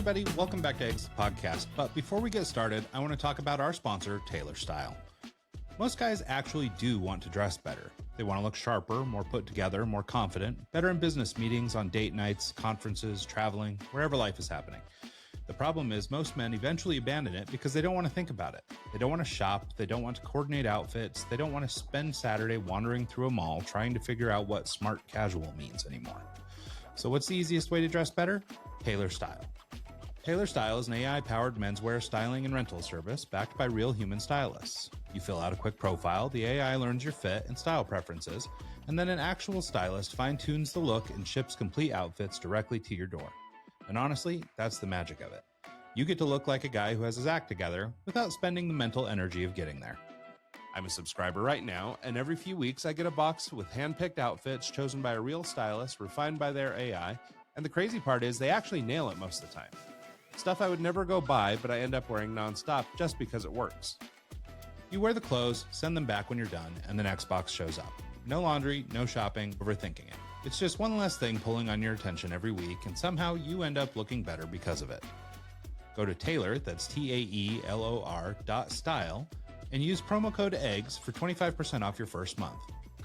everybody, welcome back to Eggs Podcast. But before we get started, I want to talk about our sponsor, Tailor Style. Most guys actually do want to dress better. They want to look sharper, more put together, more confident, better in business meetings, on date nights, conferences, traveling, wherever life is happening. The problem is most men eventually abandon it because they don't want to think about it. They don't want to shop. They don't want to coordinate outfits. They don't want to spend Saturday wandering through a mall trying to figure out what smart casual means anymore. So what's the easiest way to dress better? Tailor Style. Tailor Style is an AI-powered menswear styling and rental service backed by real human stylists. You fill out a quick profile, the AI learns your fit and style preferences, and then an actual stylist fine-tunes the look and ships complete outfits directly to your door. And honestly, that's the magic of it. You get to look like a guy who has his act together without spending the mental energy of getting there. I'm a subscriber right now, and every few weeks I get a box with hand-picked outfits chosen by a real stylist, refined by their AI, and the crazy part is they actually nail it most of the time. Stuff I would never go buy, but I end up wearing nonstop just because it works. You wear the clothes, send them back when you're done, and the next box shows up. No laundry, no shopping, overthinking it. It's just one less thing pulling on your attention every week, and somehow you end up looking better because of it. Go to Tailor, that's TAELOR.style, and use promo code EGGS for 25% off your first month.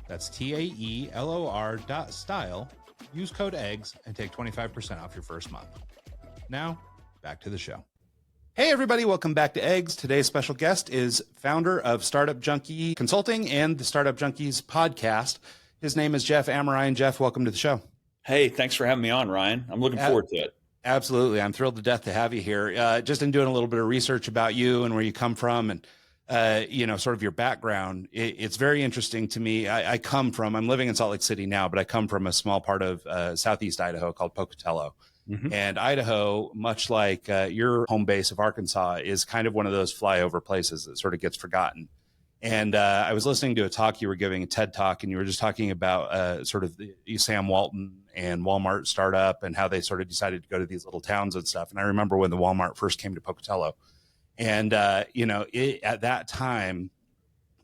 That's TAELOR.style, use code EGGS, and take 25% off your first month. Now, back to the show. Hey everybody, welcome back to Eggs. Today's special guest is founder of Startup Junkie Consulting and the Startup Junkies podcast. His name is Jeff Amarine. Jeff, welcome to the show. Hey, thanks for having me on, Ryan. I'm looking forward to it. Absolutely. I'm thrilled to death to have you here. Just in doing a little bit of research about you and where you come from and, sort of your background, it's very interesting to me. I'm living in Salt Lake City now, but I come from a small part of Southeast Idaho called Pocatello. Mm-hmm. And Idaho, much like your home base of Arkansas, is kind of one of those flyover places that sort of gets forgotten. And I was listening to a talk you were giving, a TED Talk, and you were just talking about sort of the Sam Walton and Walmart startup and how they sort of decided to go to these little towns and stuff. And I remember when the Walmart first came to Pocatello. And, at that time,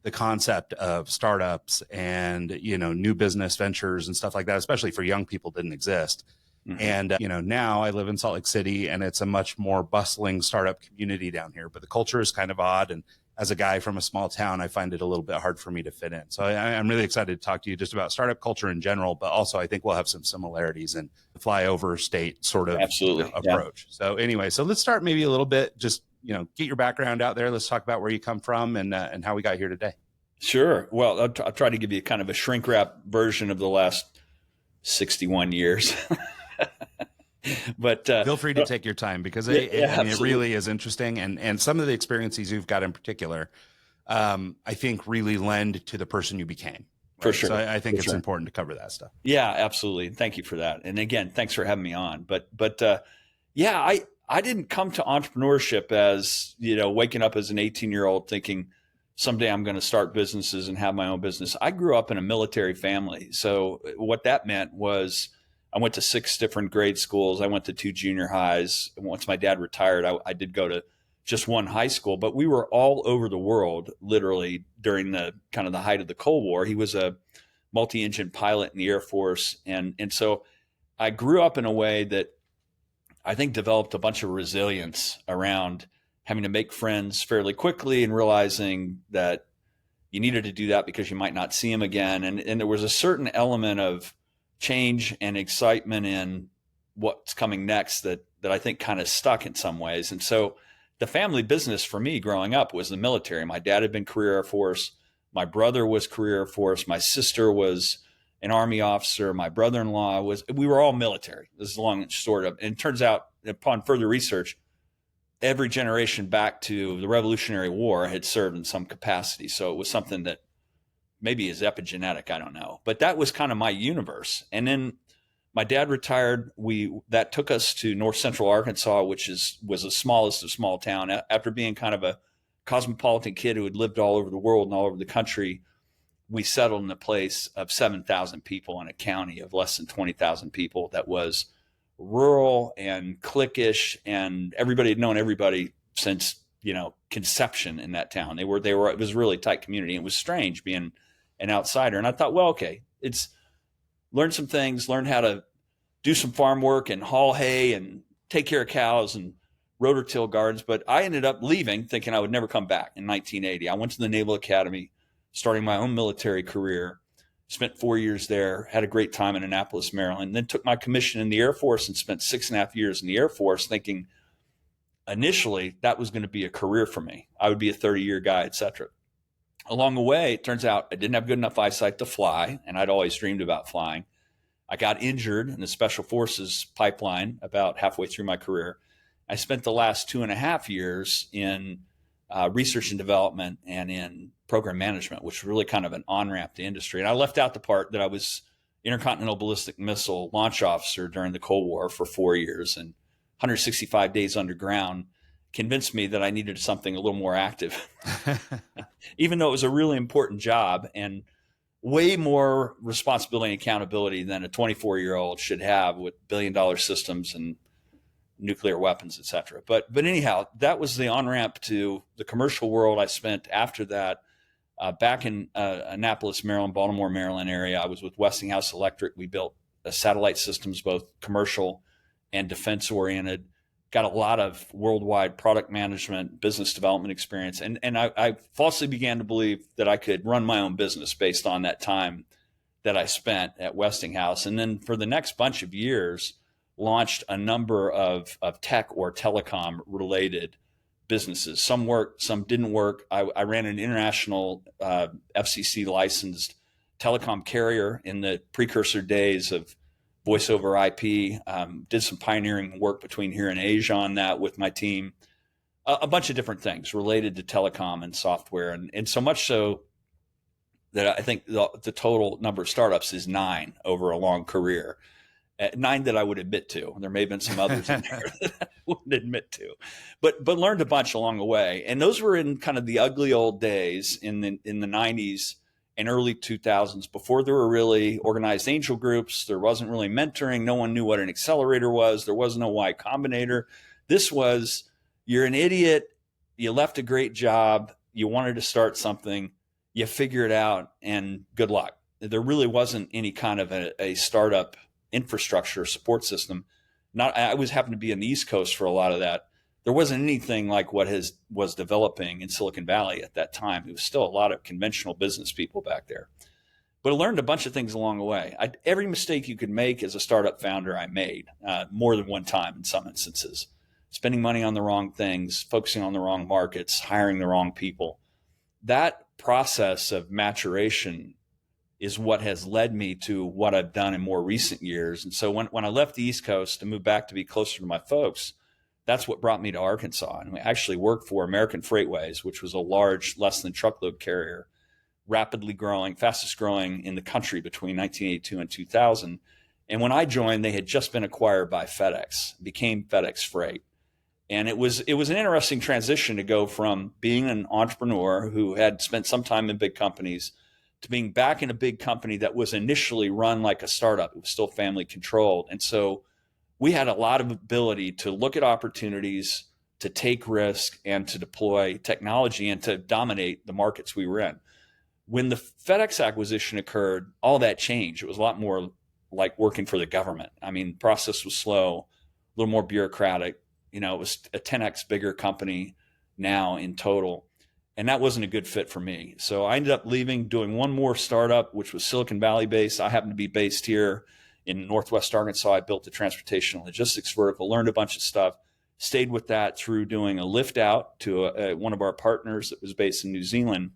the concept of startups and, new business ventures and stuff like that, especially for young people, didn't exist. Mm-hmm. And, now I live in Salt Lake City and it's a much more bustling startup community down here, but the culture is kind of odd. And as a guy from a small town, I find it a little bit hard for me to fit in. So I'm really excited to talk to you just about startup culture in general, but also I think we'll have some similarities in the flyover state sort of approach. Yeah. So anyway, so let's start maybe a little bit, just, get your background out there. Let's talk about where you come from and how we got here today. Sure. Well, I'll try to give you kind of a shrink wrap version of the last 61 years. But feel free to take your time because it really is interesting. And some of the experiences you've got in particular, I think really lend to the person you became. Right? For sure. So I think it's important to cover that stuff. Yeah, absolutely. Thank you for that. And again, thanks for having me on. But I didn't come to entrepreneurship as, waking up as an 18-year-old thinking someday I'm going to start businesses and have my own business. I grew up in a military family. So what that meant was I went to 6 different grade schools. I went to 2 junior highs. Once my dad retired, I did go to just one high school, but we were all over the world, literally during the kind of the height of the Cold War. He was a multi-engine pilot in the Air Force. And so I grew up in a way that I think developed a bunch of resilience around having to make friends fairly quickly and realizing that you needed to do that because you might not see them again. And there was a certain element of change and excitement in what's coming next that I think kind of stuck in some ways. And so the family business for me growing up was the military. My dad had been career Air Force. My brother was career Air Force. My sister was an Army officer. My brother-in-law we were all military. This is long and short of, and it turns out upon further research, every generation back to the Revolutionary War had served in some capacity. So it was something that maybe is epigenetic, I don't know. But that was kind of my universe. And then my dad retired. That took us to north central Arkansas, which was the smallest of small town. After being kind of a cosmopolitan kid who had lived all over the world and all over the country, we settled in a place of 7,000 people in a county of less than 20,000 people that was rural and cliquish, and everybody had known everybody since, conception in that town. It was a really tight community. It was strange being an outsider. And I thought, well, okay, learn some things, learn how to do some farm work and haul hay and take care of cows and rotor-till gardens. But I ended up leaving thinking I would never come back in 1980. I went to the Naval Academy, starting my own military career, spent 4 years there, had a great time in Annapolis, Maryland, then took my commission in the Air Force and spent 6.5 years in the Air Force thinking initially that was going to be a career for me. I would be a 30-year guy, et cetera. Along the way, it turns out I didn't have good enough eyesight to fly, and I'd always dreamed about flying. I got injured in the Special Forces pipeline about halfway through my career. I spent the last 2.5 years in research and development and in program management, which was really kind of an on-ramp to industry. And I left out the part that I was intercontinental ballistic missile launch officer during the Cold War for 4 years and 165 days underground convinced me that I needed something a little more active, even though it was a really important job and way more responsibility and accountability than a 24-year-old should have with billion-dollar systems and nuclear weapons, et cetera. But anyhow, that was the on-ramp to the commercial world. I spent after that back in Annapolis, Maryland, Baltimore, Maryland area. I was with Westinghouse Electric. We built satellite systems, both commercial and defense-oriented. Got a lot of worldwide product management, business development experience. And I falsely began to believe that I could run my own business based on that time that I spent at Westinghouse. And then for the next bunch of years, launched a number of tech or telecom related businesses. Some worked, some didn't work. I ran an international FCC licensed telecom carrier in the precursor days of voice over IP, did some pioneering work between here and Asia on that with my team, a bunch of different things related to telecom and software. And so much so that I think the total number of startups is 9 over a long career. 9 that I would admit to. There may have been some others in there that I wouldn't admit to, but learned a bunch along the way. And those were in kind of the ugly old days in the 90s and early 2000s, before there were really organized angel groups. There wasn't really mentoring. No one knew what an accelerator was. There was no Y Combinator. This was, you're an idiot. You left a great job. You wanted to start something. You figure it out, and good luck. There really wasn't any kind of a startup infrastructure support system. I was happened to be on the East Coast for a lot of that. There wasn't anything like what was developing in Silicon Valley at that time. It was still a lot of conventional business people back there. But I learned a bunch of things along the way. Every mistake you could make as a startup founder, I made more than one time in some instances. Spending money on the wrong things, focusing on the wrong markets, hiring the wrong people. That process of maturation is what has led me to what I've done in more recent years. And so when I left the East Coast to move back to be closer to my folks, that's what brought me to Arkansas. And we actually worked for American Freightways, which was a large, less than truckload carrier, rapidly growing, fastest growing in the country between 1982 and 2000. And when I joined, they had just been acquired by FedEx, became FedEx Freight. And it was an interesting transition to go from being an entrepreneur who had spent some time in big companies to being back in a big company that was initially run like a startup. It was still family controlled. And so we had a lot of ability to look at opportunities, to take risk, and to deploy technology and to dominate the markets we were in. When the FedEx acquisition occurred, all that changed. It was a lot more like working for the government. I mean, the process was slow, a little more bureaucratic. It was a 10x bigger company now in total. And that wasn't a good fit for me. So I ended up leaving, doing one more startup, which was Silicon Valley based. I happened to be based here in Northwest Arkansas. I built the transportation and logistics vertical, learned a bunch of stuff, stayed with that through doing a lift out to one of our partners that was based in New Zealand.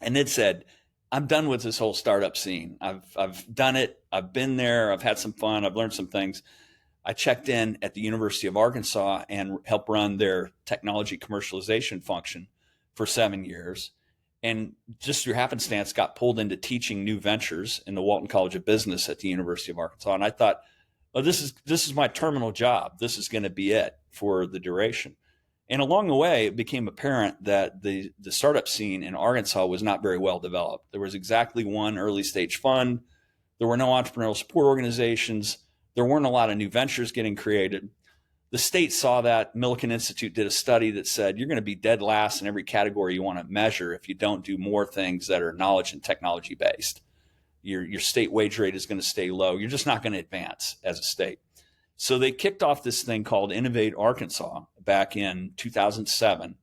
And it said, I'm done with this whole startup scene. I've done it. I've been there. I've had some fun. I've learned some things. I checked in at the University of Arkansas and helped run their technology commercialization function for 7 years. And just through happenstance, got pulled into teaching new ventures in the Walton College of Business at the University of Arkansas. And I thought, oh, this is my terminal job. This is going to be it for the duration. And along the way, it became apparent that the startup scene in Arkansas was not very well developed. There was exactly one early stage fund. There were no entrepreneurial support organizations. There weren't a lot of new ventures getting created. The state saw that. Millikan Institute did a study that said you're going to be dead last in every category you want to measure if you don't do more things that are knowledge and technology based. Your state wage rate is going to stay low. You're just not going to advance as a state. So they kicked off this thing called Innovate Arkansas back in 2007.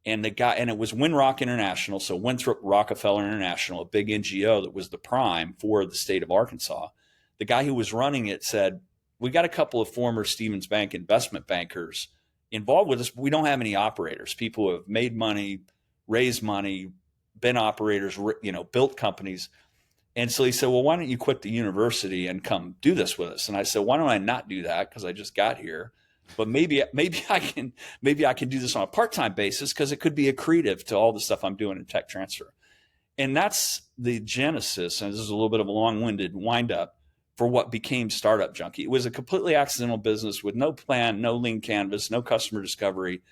And it was Winrock International. So Winthrop Rockefeller International, a big NGO that was the prime for the state of Arkansas. The guy who was running it said, we got a couple of former Stevens Bank investment bankers involved with us, but we don't have any operators, people who have made money, raised money, been operators, built companies. And so he said, well, why don't you quit the university and come do this with us? And I said, why don't I not do that? Because I just got here. But maybe I can do this on a part-time basis because it could be accretive to all the stuff I'm doing in tech transfer. And that's the genesis. And this is a little bit of a long-winded wind-up for what became Startup Junkie. It was a completely accidental business with no plan, no lean canvas, no customer discovery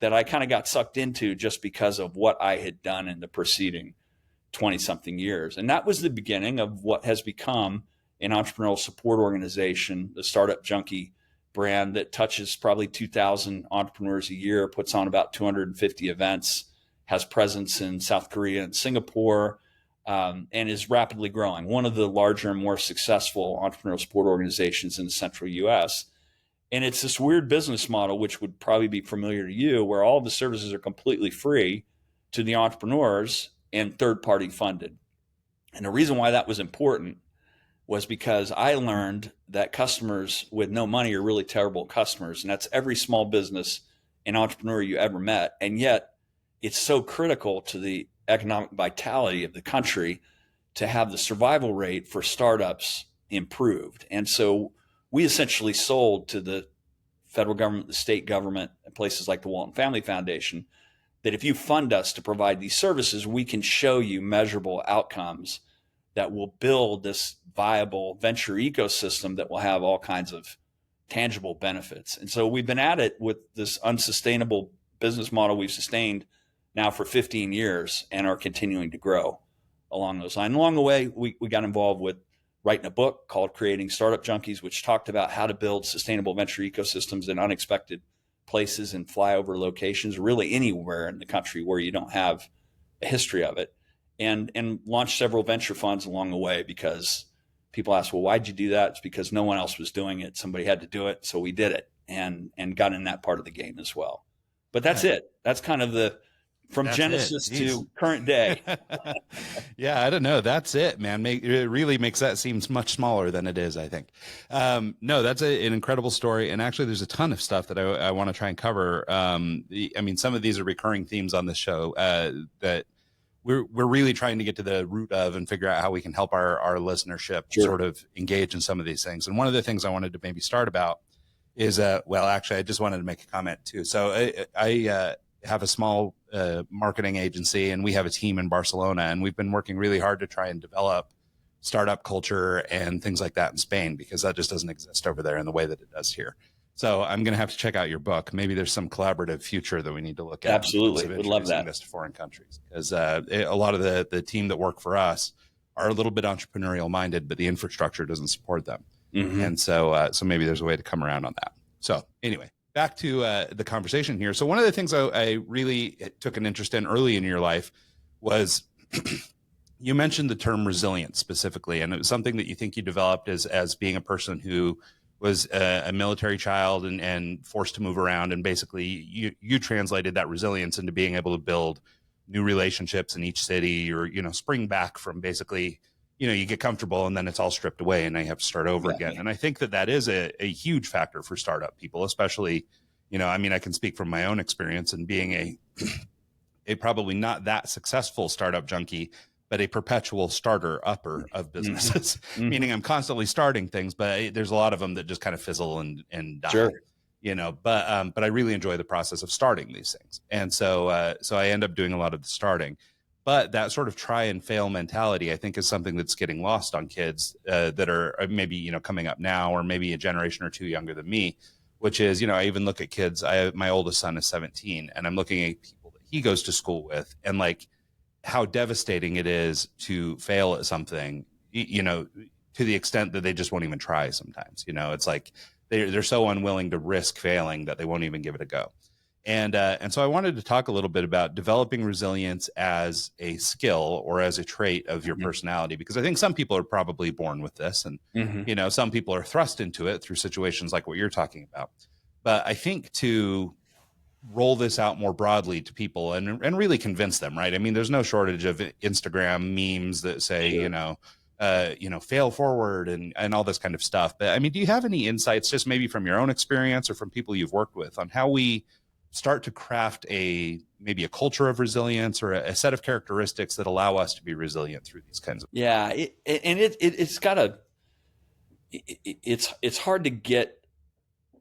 that I kind of got sucked into just because of what I had done in the preceding 20-something years. And that was the beginning of what has become an entrepreneurial support organization, the Startup Junkie brand that touches probably 2,000 entrepreneurs a year, puts on about 250 events, has presence in South Korea and Singapore, and is rapidly growing. One of the larger and more successful entrepreneurial support organizations in the central U.S. And it's this weird business model, which would probably be familiar to you, where all of the services are completely free to the entrepreneurs and third-party funded. And the reason why that was important was because I learned that customers with no money are really terrible customers. And that's every small business and entrepreneur you ever met. And yet it's so critical to the economic vitality of the country to have the survival rate for startups improved. And so we essentially sold to the federal government, the state government, and places like the Walton Family Foundation, that if you fund us to provide these services, we can show you measurable outcomes that will build this viable venture ecosystem that will have all kinds of tangible benefits. And so we've been at it with this unsustainable business model we've sustained now for 15 years and are continuing to grow along those lines. Along the way, we got involved with writing a book called Creating Startup Junkies, which talked about how to build sustainable venture ecosystems in unexpected places and flyover locations, really anywhere in the country where you don't have a history of it. And launched several venture funds along the way because people ask, well, why'd you do that? It's because no one else was doing it. Somebody had to do it. So we did it and got in that part of the game as well. But that's it. That's kind of from Genesis to current day. Yeah, I don't know. That's it, man. It really makes that seem much smaller than it is, I think. No, that's an incredible story. And actually, there's a ton of stuff that I want to try and cover. Some of these are recurring themes on this show that we're really trying to get to the root of and figure out how we can help our listenership sort of engage in some of these things. And one of the things I wanted to maybe start about is, actually, I just wanted to make a comment too. So I have a small marketing agency, and we have a team in Barcelona, and we've been working really hard to try and develop startup culture and things like that in Spain, because that just doesn't exist over there in the way that it does here. So I'm going to have to check out your book. Maybe there's some collaborative future that we need to look at. Absolutely. Would love that. This to foreign countries, because a lot of the team that work for us are a little bit entrepreneurial minded, but the infrastructure doesn't support them. Mm-hmm. And so maybe there's a way to come around on that. So anyway, back to the conversation here. So one of the things I really took an interest in early in your life was you mentioned the term resilience specifically, and it was something that you think you developed as being a person who was a military child and forced to move around, and basically you translated that resilience into being able to build new relationships in each city, or spring back from basically you get comfortable and then it's all stripped away and now you have to start over again. Yeah. And I think that is a huge factor for startup people, especially I can speak from my own experience and being a probably not that successful startup junkie, but a perpetual upper of businesses, mm-hmm. meaning I'm constantly starting things, but there's a lot of them that just kind of fizzle and die, sure. But I really enjoy the process of starting these things. And so I end up doing a lot of the starting, but that sort of try and fail mentality, I think, is something that's getting lost on kids that are maybe, coming up now, or maybe a generation or two younger than me, which is, I even look at kids. My oldest son is 17, and I'm looking at people that he goes to school with, and like, how devastating it is to fail at something, to the extent that they just won't even try sometimes. It's like they're so unwilling to risk failing that they won't even give it a go. And so I wanted to talk a little bit about developing resilience as a skill or as a trait of your personality, because I think some people are probably born with this, and some people are thrust into it through situations like what you're talking about. But I think to roll this out more broadly to people and really convince them, right? I mean, there's no shortage of Instagram memes that say, fail forward and all this kind of stuff. But I mean, do you have any insights, just maybe from your own experience or from people you've worked with, on how we start to craft maybe a culture of resilience or a set of characteristics that allow us to be resilient through these kinds of? Yeah. It's hard to get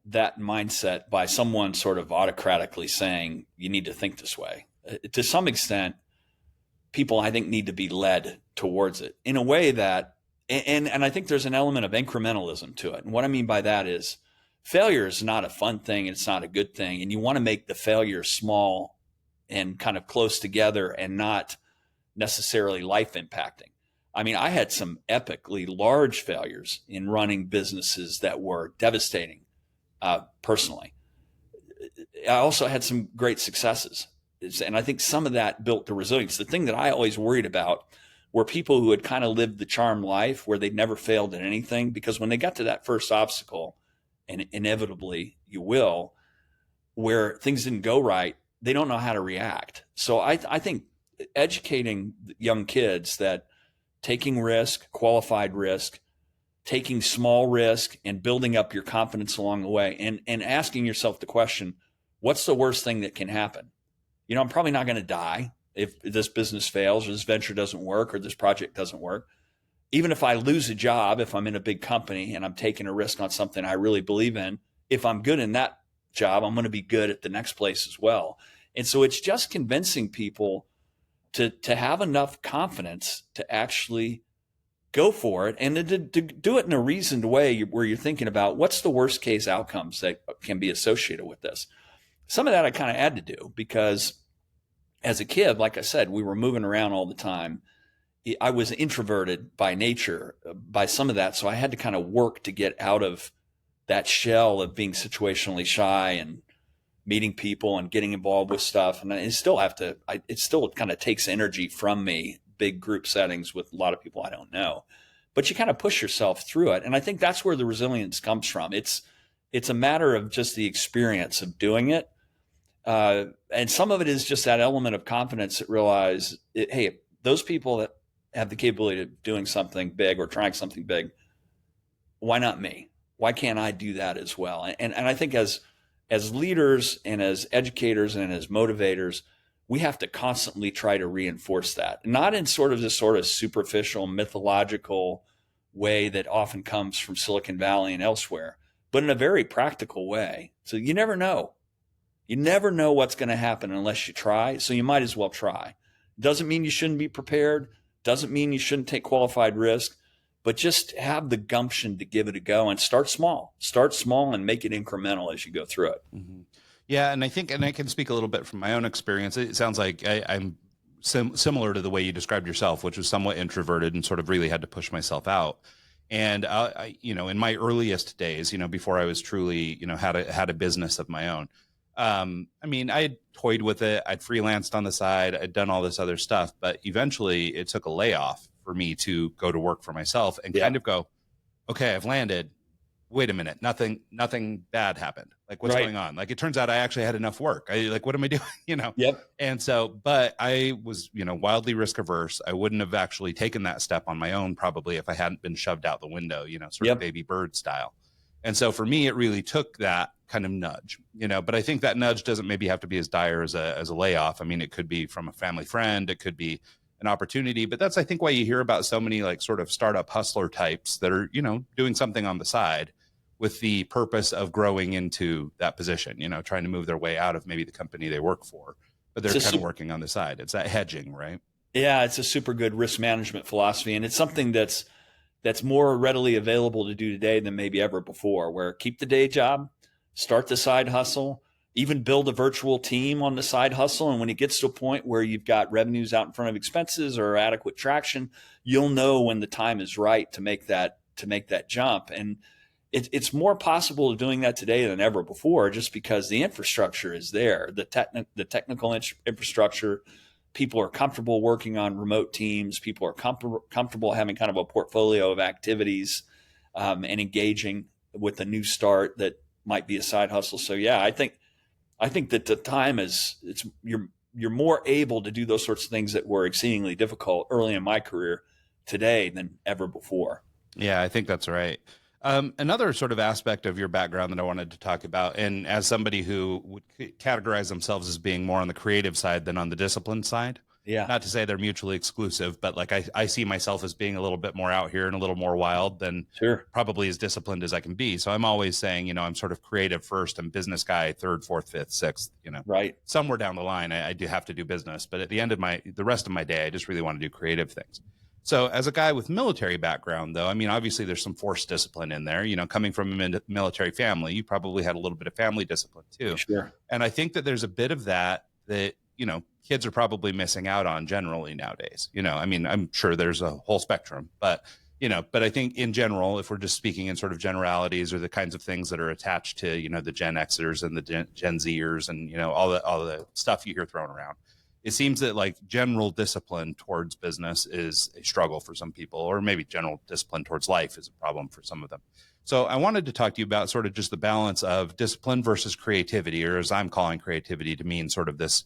that mindset by someone sort of autocratically saying, you need to think this way. To some extent, people, I think, need to be led towards it in a way that, and I think there's an element of incrementalism to it. And what I mean by that is, failure is not a fun thing. It's not a good thing. And you want to make the failure small and kind of close together and not necessarily life impacting. I mean, I had some epically large failures in running businesses that were devastating personally. I also had some great successes. And I think some of that built the resilience. The thing that I always worried about were people who had kind of lived the charmed life where they'd never failed at anything, because when they got to that first obstacle, and inevitably you will, where things didn't go right, they don't know how to react. So I think educating young kids that taking risk, qualified risk, taking small risk, and building up your confidence along the way, and asking yourself the question, what's the worst thing that can happen? I'm probably not going to die if this business fails or this venture doesn't work or this project doesn't work. Even if I lose a job, if I'm in a big company and I'm taking a risk on something I really believe in, if I'm good in that job, I'm going to be good at the next place as well. And so it's just convincing people to have enough confidence to actually go for it, and to do it in a reasoned way where you're thinking about what's the worst case outcomes that can be associated with this. Some of that I kind of had to do because as a kid, like I said, we were moving around all the time. I was introverted by nature by some of that. So I had to kind of work to get out of that shell of being situationally shy and meeting people and getting involved with stuff. And it still kind of takes energy from me, big group settings with a lot of people I don't know, but you kind of push yourself through it. And I think that's where the resilience comes from. It's a matter of just the experience of doing it. And some of it is just that element of confidence that realize, hey, those people that have the capability of doing something big or trying something big, why not me? Why can't I do that as well? And I think as leaders and as educators and as motivators, we have to constantly try to reinforce that, not in sort of this sort of superficial mythological way that often comes from Silicon Valley and elsewhere, but in a very practical way. So you never know. You never know what's going to happen unless you try. So you might as well try. Doesn't mean you shouldn't be prepared. Doesn't mean you shouldn't take qualified risk, but just have the gumption to give it a go and start small. Start small and make it incremental as you go through it. Mm-hmm. Yeah, and I think, and I can speak a little bit from my own experience. It sounds like I'm similar to the way you described yourself, which was somewhat introverted and sort of really had to push myself out. And in my earliest days, before I was truly, had a business of my own. I had toyed with it. I'd freelanced on the side. I'd done all this other stuff, but eventually it took a layoff for me to go to work for myself and kind of go, okay, I've landed. Wait a minute. Nothing bad happened. Like, what's going on? Like, it turns out I actually had enough work. What am I doing? Yep. And so, but I was, wildly risk averse. I wouldn't have actually taken that step on my own, probably, if I hadn't been shoved out the window, sort of baby bird style. And so for me, it really took that kind of nudge, but I think that nudge doesn't maybe have to be as dire as a layoff. I mean, it could be from a family friend. It could be an opportunity, but that's, I think, why you hear about so many like sort of startup hustler types that are, doing something on the side with the purpose of growing into that position, trying to move their way out of maybe the company they work for, but they're kind of working on the side. It's that hedging, right? Yeah. It's a super good risk management philosophy. And it's something that's more readily available to do today than maybe ever before, where keep the day job, start the side hustle, even build a virtual team on the side hustle. And when it gets to a point where you've got revenues out in front of expenses or adequate traction, you'll know when the time is right to make that jump. And it's more possible of doing that today than ever before, just because the infrastructure is there, the technical infrastructure. People are comfortable working on remote teams. People are comfortable having kind of a portfolio of activities and engaging with a new start that might be a side hustle. So yeah, I think that the time you're more able to do those sorts of things that were exceedingly difficult early in my career today than ever before. Yeah, I think that's right. Another sort of aspect of your background that I wanted to talk about, and as somebody who would categorize themselves as being more on the creative side than on the discipline side, Yeah, not to say they're mutually exclusive, but like I see myself as being a little bit more out here and a little more wild than sure. probably as disciplined as I can be. So I'm always saying, I'm sort of creative first and business guy third, fourth, fifth, sixth, Right. somewhere down the line, I do have to do business, but at the end of the rest of my day, I just really want to do creative things. So as a guy with military background, though, I mean, obviously there's some forced discipline in there, coming from a military family, you probably had a little bit of family discipline too. Sure. And I think that there's a bit of that, kids are probably missing out on generally nowadays. I mean, I'm sure there's a whole spectrum, but I think in general, if we're just speaking in sort of generalities or the kinds of things that are attached to, the Gen Xers and the Gen Zers and, all the stuff you hear thrown around, it seems that like general discipline towards business is a struggle for some people, or maybe general discipline towards life is a problem for some of them. So I wanted to talk to you about sort of just the balance of discipline versus creativity, or as I'm calling creativity to mean sort of this,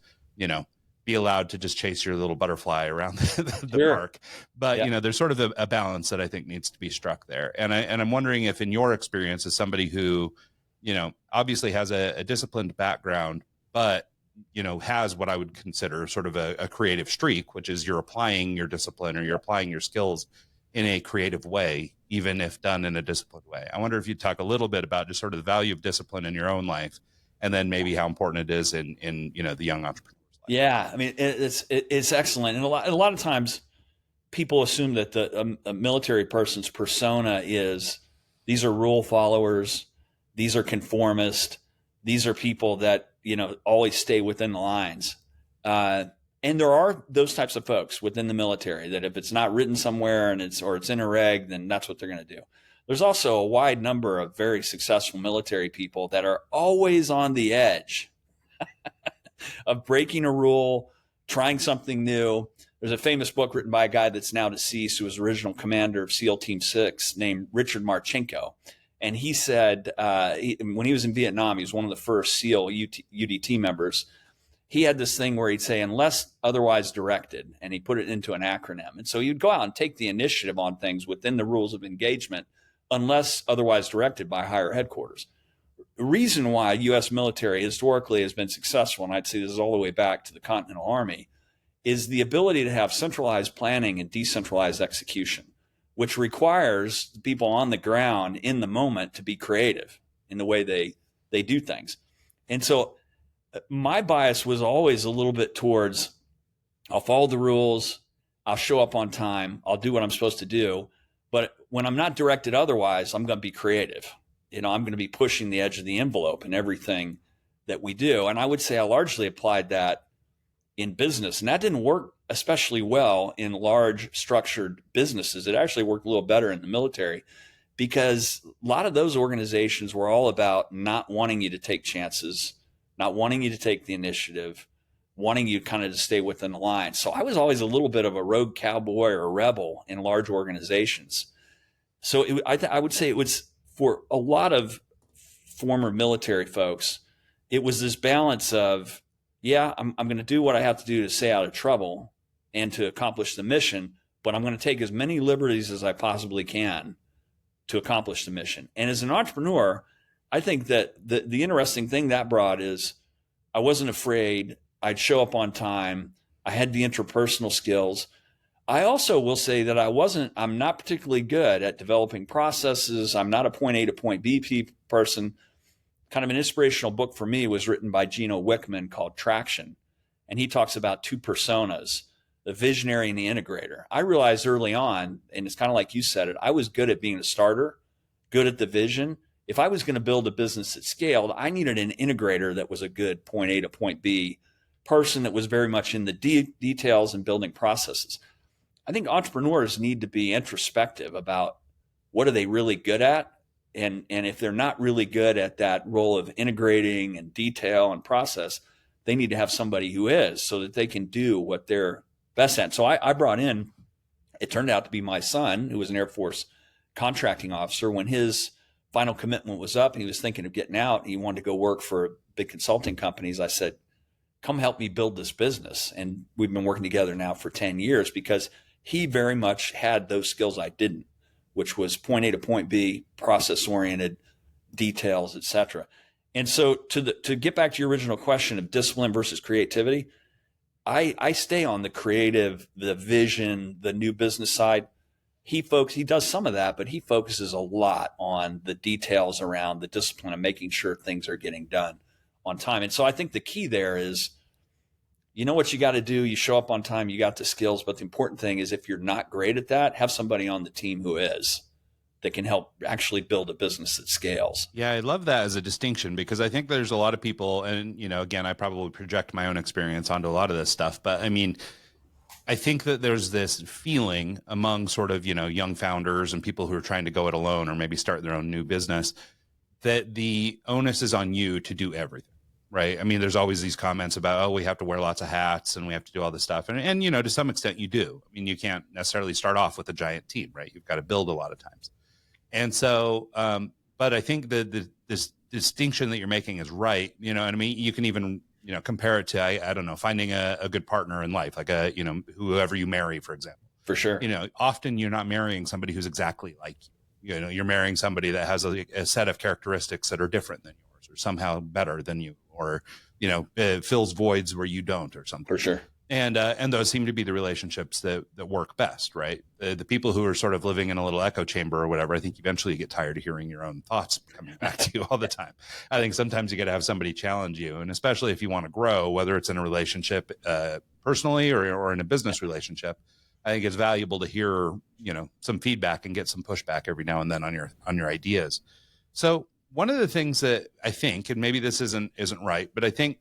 be allowed to just chase your little butterfly around the Sure. park. But, Yeah. There's sort of a balance that I think needs to be struck there. And I'm wondering if in your experience as somebody who, obviously has a disciplined background, but, has what I would consider sort of a creative streak, which is you're applying your discipline or you're applying your skills in a creative way, even if done in a disciplined way. I wonder if you'd talk a little bit about just sort of the value of discipline in your own life, and then maybe how important it is in the young entrepreneur. Yeah, I mean, it's excellent, and a lot of times people assume that a military person's persona is these are rule followers, these are conformist, these are people that always stay within the lines, and there are those types of folks within the military that if it's not written somewhere and it's in a reg, then that's what they're going to do. There's also a wide number of very successful military people that are always on the edge of breaking a rule, trying something new. There's a famous book written by a guy that's now deceased who was original commander of SEAL Team 6 named Richard Marchenko. And he said when he was in Vietnam, he was one of the first SEAL UDT members. He had this thing where he'd say, unless otherwise directed, and he put it into an acronym. And so you'd go out and take the initiative on things within the rules of engagement, unless otherwise directed by higher headquarters. The reason why U.S. military historically has been successful, and I'd say this is all the way back to the Continental Army, is the ability to have centralized planning and decentralized execution, which requires people on the ground in the moment to be creative in the way they do things. And so my bias was always a little bit towards, I'll follow the rules, I'll show up on time, I'll do what I'm supposed to do. But when I'm not directed otherwise, I'm going to be creative. I'm going to be pushing the edge of the envelope in everything that we do. And I would say I largely applied that in business. And that didn't work especially well in large structured businesses. It actually worked a little better in the military because a lot of those organizations were all about not wanting you to take chances, not wanting you to take the initiative, wanting you kind of to stay within the line. So I was always a little bit of a rogue cowboy or a rebel in large organizations. So I would say it was, for a lot of former military folks, it was this balance of, yeah, I'm going to do what I have to do to stay out of trouble and to accomplish the mission, but I'm going to take as many liberties as I possibly can to accomplish the mission. And as an entrepreneur, I think that the interesting thing that brought is I wasn't afraid. I'd show up on time. I had the interpersonal skills. I also will say that I'm not particularly good at developing processes. I'm not a point A to point B person. Kind of an inspirational book for me was written by Gino Wickman called Traction. And he talks about two personas, the visionary and the integrator. I realized early on, and it's kind of like you said it, I was good at being a starter, good at the vision. If I was going to build a business that scaled, I needed an integrator that was a good point A to point B person that was very much in the details and building processes. I think entrepreneurs need to be introspective about what are they really good at And if they're not really good at that role of integrating and detail and process, they need to have somebody who is, so that they can do what they're best at. So I brought in, it turned out to be my son, who was an Air Force contracting officer. When his final commitment was up and he was thinking of getting out, he wanted to go work for big consulting companies. I said, come help me build this business. And we've been working together now for 10 years because he very much had those skills I didn't, which was point A to point B, process oriented, details, etc. And so to get back to your original question of discipline versus creativity, I stay on the creative, the vision, the new business side. He does some of that, but he focuses a lot on the details around the discipline of making sure things are getting done on time. And so I think the key there is, you know what you got to do. You show up on time, you got the skills, but the important thing is, if you're not great at that, have somebody on the team who is, that can help actually build a business that scales. Yeah, I love that as a distinction, because I think there's a lot of people, and, you know, again, I probably project my own experience onto a lot of this stuff, but I mean, I think that there's this feeling among sort of, you know, young founders and people who are trying to go it alone or maybe start their own new business, that the onus is on you to do everything, right? I mean, there's always these comments about, oh, we have to wear lots of hats and we have to do all this stuff. And you know, to some extent you do. I mean, you can't necessarily start off with a giant team, right? You've got to build a lot of times. And so, but I think this distinction that you're making is right. You know, and I mean, you can even, you know, compare it to, I don't know, finding a good partner in life, like you know, whoever you marry, for example. For sure. You know, often you're not marrying somebody who's exactly like you. You know, you're marrying somebody that has a set of characteristics that are different than yours, or somehow better than you, or, you know, fills voids where you don't, or something. For sure. And those seem to be the relationships that work best, right? The people who are sort of living in a little echo chamber or whatever, I think eventually you get tired of hearing your own thoughts coming back to you all the time. I think sometimes you got to have somebody challenge you, and especially if you want to grow, whether it's in a relationship personally or in a business relationship, I think it's valuable to hear, you know, some feedback and get some pushback every now and then on your ideas. So one of the things that I think, and maybe this isn't right, but I think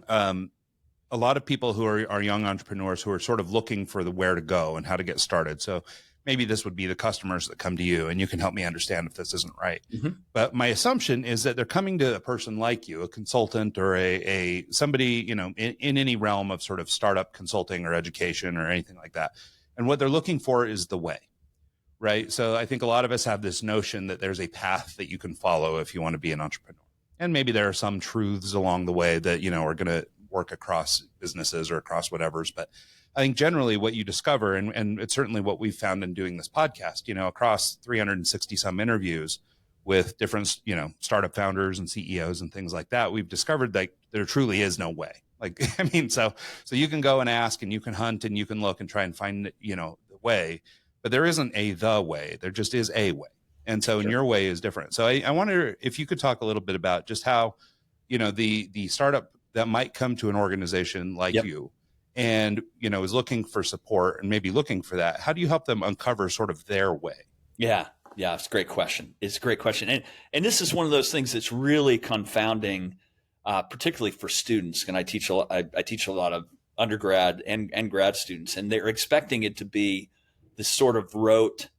a lot of people who are young entrepreneurs who are sort of looking for the where to go and how to get started. So maybe this would be the customers that come to you, and you can help me understand if this isn't right. Mm-hmm. But my assumption is that they're coming to a person like you, a consultant or a somebody, you know, in any realm of sort of startup consulting or education or anything like that. And what they're looking for is the way, right? So I think a lot of us have this notion that there's a path that you can follow if you want to be an entrepreneur. And maybe there are some truths along the way that, you know, are going to work across businesses or across whatever's. But I think generally what you discover, and it's certainly what we've found in doing this podcast, you know, across 360 some interviews with different, you know, startup founders and CEOs and things like that, we've discovered that there truly is no way. Like, I mean, so you can go and ask, and you can hunt, and you can look and try and find, you know, the way, but there isn't the way. There just is a way. And so, sure. And your way is different. So I wonder if you could talk a little bit about just how, you know, the startup that might come to an organization like Yep. you and, you know, is looking for support and maybe looking for that. How do you help them uncover sort of their way? Yeah. It's a great question. And this is one of those things that's really confounding, particularly for students. And I teach a lot of undergrad and grad students, and they're expecting it to be this sort of rote,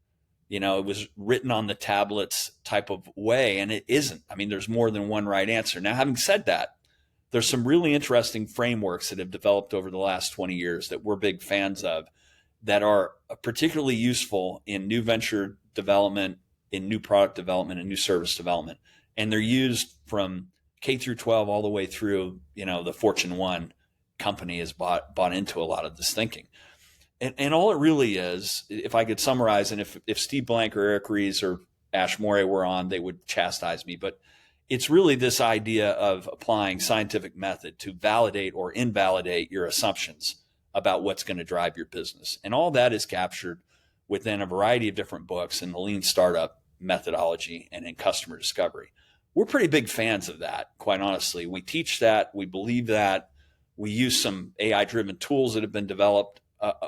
you know, it was written on the tablets type of way. And it isn't. I mean, there's more than one right answer. Now, having said that, there's some really interesting frameworks that have developed over the last 20 years that we're big fans of, that are particularly useful in new venture development, in new product development, and new service development. And they're used from K through 12 all the way through, you know, the Fortune 1 company has bought into a lot of this thinking. And all it really is, if I could summarize, and if Steve Blank or Eric Ries or Ash Moray were on, they would chastise me, but it's really this idea of applying scientific method to validate or invalidate your assumptions about what's going to drive your business. And all that is captured within a variety of different books in the lean startup methodology and in customer discovery. We're pretty big fans of that, quite honestly. We teach that. We believe that. We use some AI-driven tools that have been developed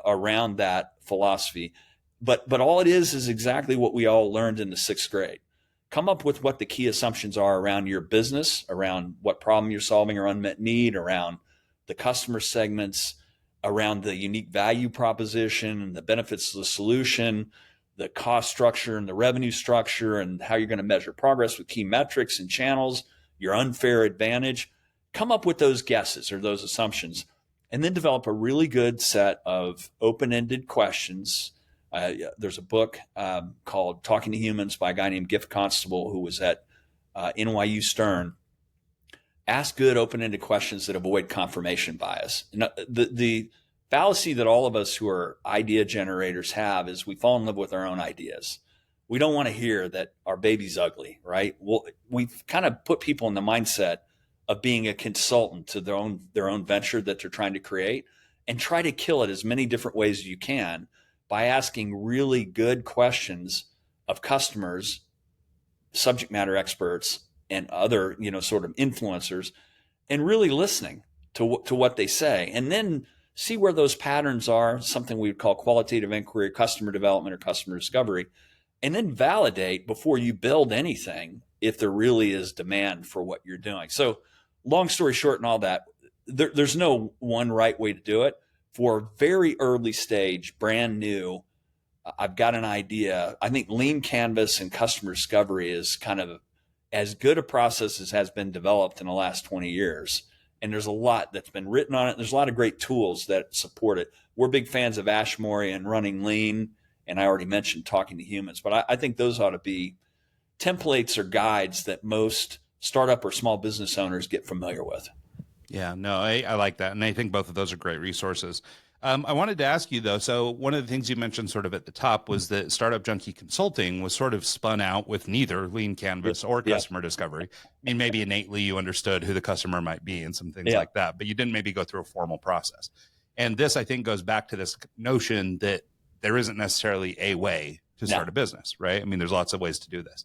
around that philosophy. But all it is exactly what we all learned in the 6th grade. Come up with what the key assumptions are around your business, around what problem you're solving or unmet need, around the customer segments, around the unique value proposition and the benefits of the solution, the cost structure and the revenue structure and how you're going to measure progress with key metrics and channels, your unfair advantage. Come up with those guesses or those assumptions, and then develop a really good set of open-ended questions. There's a book called Talking to Humans by a guy named Giff Constable, who was at NYU Stern. Ask good open-ended questions that avoid confirmation bias. And the fallacy that all of us who are idea generators have is we fall in love with our own ideas. We don't want to hear that our baby's ugly, right? Well, we've kind of put people in the mindset of being a consultant to their own venture that they're trying to create, and try to kill it as many different ways as you can by asking really good questions of customers, subject matter experts, and other, sort of influencers, and really listening to what they say, and then see where those patterns are, something we would call qualitative inquiry, customer development, or customer discovery, and then validate before you build anything if there really is demand for what you're doing. So long story short and all that, there's no one right way to do it. For very early stage, brand new, I've got an idea. I think lean canvas and customer discovery is kind of as good a process as has been developed in the last 20 years. And there's a lot that's been written on it. There's a lot of great tools that support it. We're big fans of Ashmore and running lean. And I already mentioned Talking to Humans, but I think those ought to be templates or guides that most startup or small business owners get familiar with. Yeah, no, I like that. And I think both of those are great resources. I wanted to ask you, though, so one of the things you mentioned sort of at the top was that Startup Junkie Consulting was sort of spun out with neither lean canvas or customer discovery. I mean, maybe innately you understood who the customer might be and some things like that, but you didn't maybe go through a formal process. And this, I think, goes back to this notion that there isn't necessarily a way to start a business, right? I mean, there's lots of ways to do this.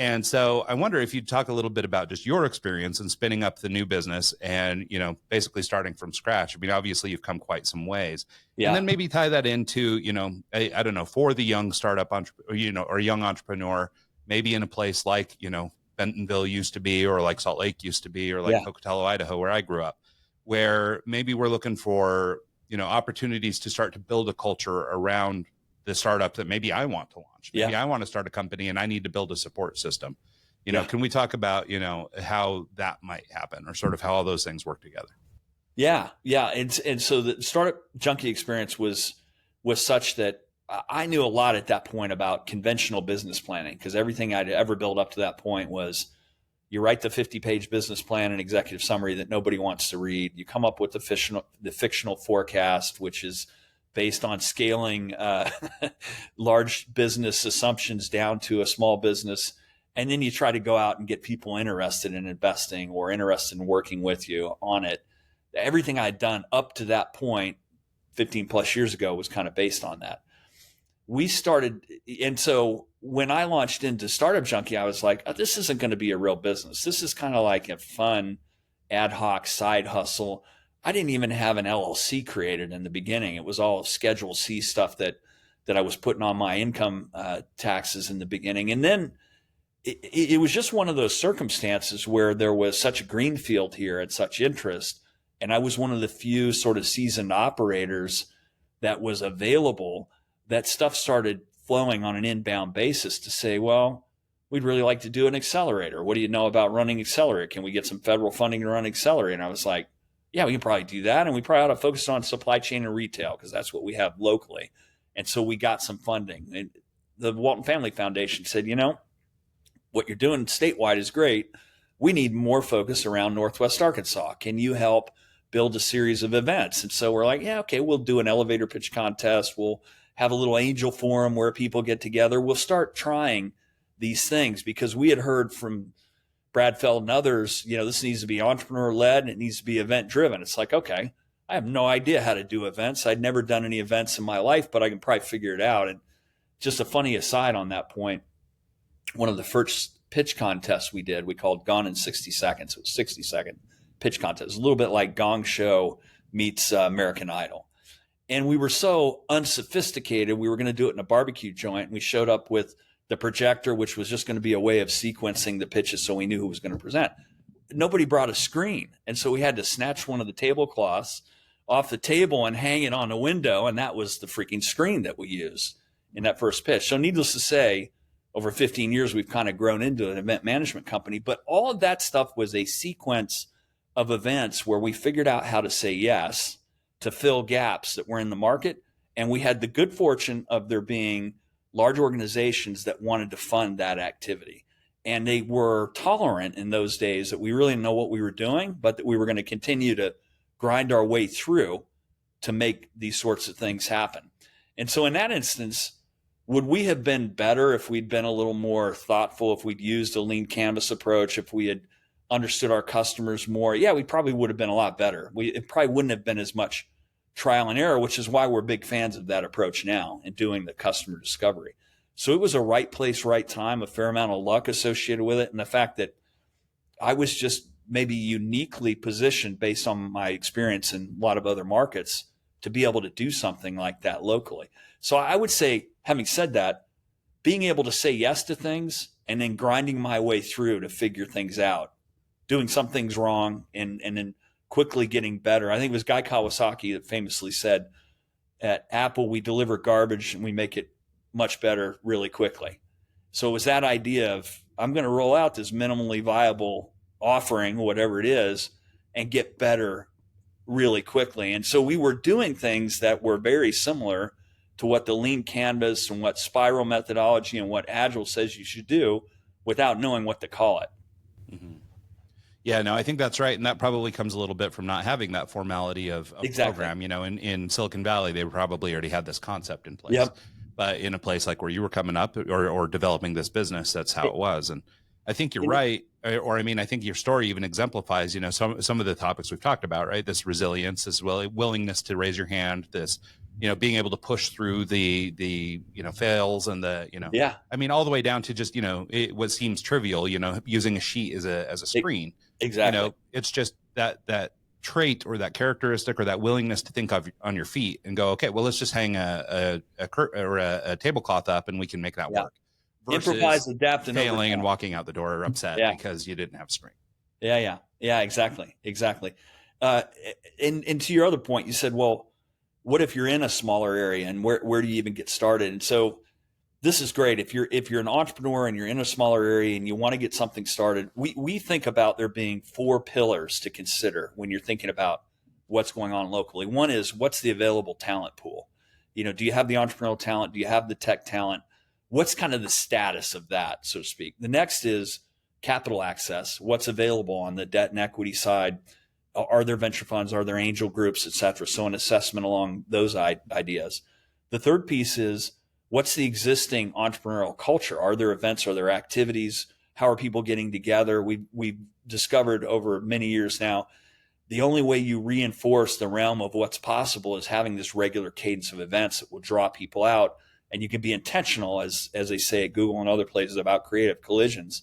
And so I wonder if you'd talk a little bit about just your experience in spinning up the new business and, basically starting from scratch. I mean, obviously you've come quite some ways. And then maybe tie that into, I don't know, for the young startup entrepreneur, or young entrepreneur, maybe in a place like, Bentonville used to be, or like Salt Lake used to be, or like Pocatello, Idaho, where I grew up, where maybe we're looking for, opportunities to start to build a culture around the startup that maybe I want to launch. Maybe I want to start a company and I need to build a support system. Can we talk about, how that might happen, or sort of how all those things work together? Yeah. And so the Startup Junkie experience was such that I knew a lot at that point about conventional business planning, because everything I'd ever built up to that point was you write the 50-page business plan and executive summary that nobody wants to read. You come up with the fictional forecast, which is based on scaling large business assumptions down to a small business. And then you try to go out and get people interested in investing or interested in working with you on it. Everything I'd done up to that point, 15 plus years ago, was kind of based on that. And so when I launched into Startup Junkie, I was like, this isn't going to be a real business. This is kind of like a fun ad hoc side hustle. I didn't even have an LLC created in the beginning. It was all Schedule C stuff that I was putting on my income taxes in the beginning. And then it was just one of those circumstances where there was such a greenfield here and such interest. And I was one of the few sort of seasoned operators that was available, that stuff started flowing on an inbound basis to say, well, we'd really like to do an accelerator. What do you know about running accelerator? Can we get some federal funding to run accelerator? And I was like, yeah, we can probably do that. And we probably ought to focus on supply chain and retail, because that's what we have locally. And so we got some funding. And the Walton Family Foundation said, what you're doing statewide is great. We need more focus around Northwest Arkansas. Can you help build a series of events? And so we're like, yeah, okay, we'll do an elevator pitch contest. We'll have a little angel forum where people get together. We'll start trying these things, because we had heard from Brad Feld and others, this needs to be entrepreneur led and it needs to be event driven. It's like, okay, I have no idea how to do events. I'd never done any events in my life, but I can probably figure it out. And just a funny aside on that point, one of the first pitch contests we did, we called Gone in 60 Seconds. It was 60-second pitch contest, a little bit like Gong Show meets American Idol. And we were so unsophisticated, we were going to do it in a barbecue joint. And we showed up with the projector, which was just going to be a way of sequencing the pitches so we knew who was going to present. Nobody brought a screen. And so we had to snatch one of the tablecloths off the table and hang it on the window. And that was the freaking screen that we used. in that first pitch. So needless to say, over 15 years, we've kind of grown into an event management company. But all of that stuff was a sequence of events where we figured out how to say yes to fill gaps that were in the market. And we had the good fortune of there being large organizations that wanted to fund that activity. And they were tolerant in those days that we really didn't know what we were doing, but that we were going to continue to grind our way through to make these sorts of things happen. And so in that instance, would we have been better if we'd been a little more thoughtful, if we'd used a lean canvas approach, if we had understood our customers more? Yeah, we probably would have been a lot better. It probably wouldn't have been as much trial and error, which is why we're big fans of that approach now in doing the customer discovery. So it was a right place, right time, a fair amount of luck associated with it. And the fact that I was just maybe uniquely positioned based on my experience in a lot of other markets to be able to do something like that locally. So I would say, having said that, being able to say yes to things and then grinding my way through to figure things out, doing some things wrong and then quickly getting better. I think it was Guy Kawasaki that famously said, at Apple, we deliver garbage and we make it much better really quickly. So it was that idea of, I'm going to roll out this minimally viable offering, whatever it is, and get better really quickly. And so we were doing things that were very similar to what the lean canvas and what spiral methodology and what Agile says you should do without knowing what to call it. Mm-hmm. Yeah, no, I think that's right. And that probably comes a little bit from not having that formality of Exactly. program. You know, in Silicon Valley, they probably already had this concept in place. Yep. But in a place like where you were coming up or developing this business, that's how it was. And I think you're right. Or I mean, I think your story even exemplifies, you know, some of the topics we've talked about, right? This resilience, this willingness to raise your hand, this, you know, being able to push through the you know, fails and the, you know, Yeah. I mean, all the way down to just, you know, what seems trivial, you know, using a sheet as a screen. Exactly. You know, it's just that trait or that characteristic or that willingness to think on your feet and go, okay, well, let's just hang a tablecloth up and we can make that work. Improvise, adapt, and failing and walking out the door upset because you didn't have screen. Yeah. Exactly. And to your other point, you said, well, what if you're in a smaller area and where do you even get started? And so this is great. If you're an entrepreneur and you're in a smaller area and you want to get something started, we think about there being 4 pillars to consider when you're thinking about what's going on locally. One is, what's the available talent pool? You know, do you have the entrepreneurial talent? Do you have the tech talent? What's kind of the status of that, so to speak? The next is capital access. What's available on the debt and equity side? Are there venture funds? Are there angel groups, et cetera? So an assessment along those ideas. The third piece is, what's the existing entrepreneurial culture? Are there events? Are there activities? How are people getting together? We've discovered over many years now, the only way you reinforce the realm of what's possible is having this regular cadence of events that will draw people out. And you can be intentional, as they say at Google and other places, about creative collisions.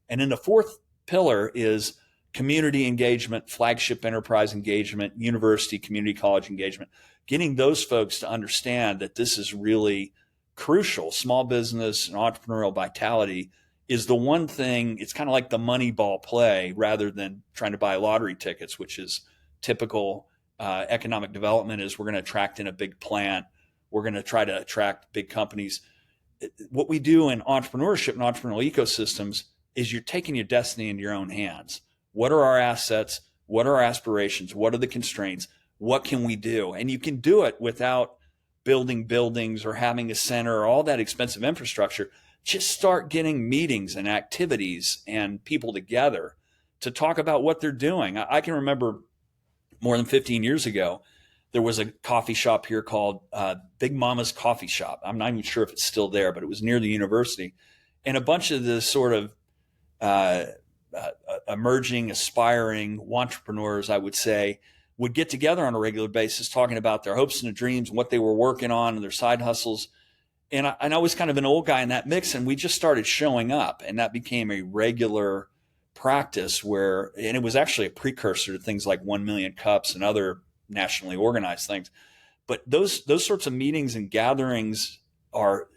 And then the fourth pillar is community engagement, flagship enterprise engagement, university, community college engagement, getting those folks to understand that this is really crucial. Small business and entrepreneurial vitality is the one thing. It's kind of like the Moneyball play rather than trying to buy lottery tickets, which is typical economic development. Is we're going to attract in a big plant. We're going to try to attract big companies. What we do in entrepreneurship and entrepreneurial ecosystems is you're taking your destiny into your own hands. What are our assets? What are our aspirations? What are the constraints? What can we do? And you can do it without building buildings or having a center or all that expensive infrastructure. Just start getting meetings and activities and people together to talk about what they're doing. I can remember more than 15 years ago, there was a coffee shop here called Big Mama's Coffee Shop. I'm not even sure if it's still there, but it was near the university. And a bunch of the sort of emerging, aspiring entrepreneurs, I would say, would get together on a regular basis talking about their hopes and their dreams, what they were working on, and their side hustles. And I was kind of an old guy in that mix, and we just started showing up, and that became a regular practice and it was actually a precursor to things like 1 Million Cups and other nationally organized things. But those sorts of meetings and gatherings are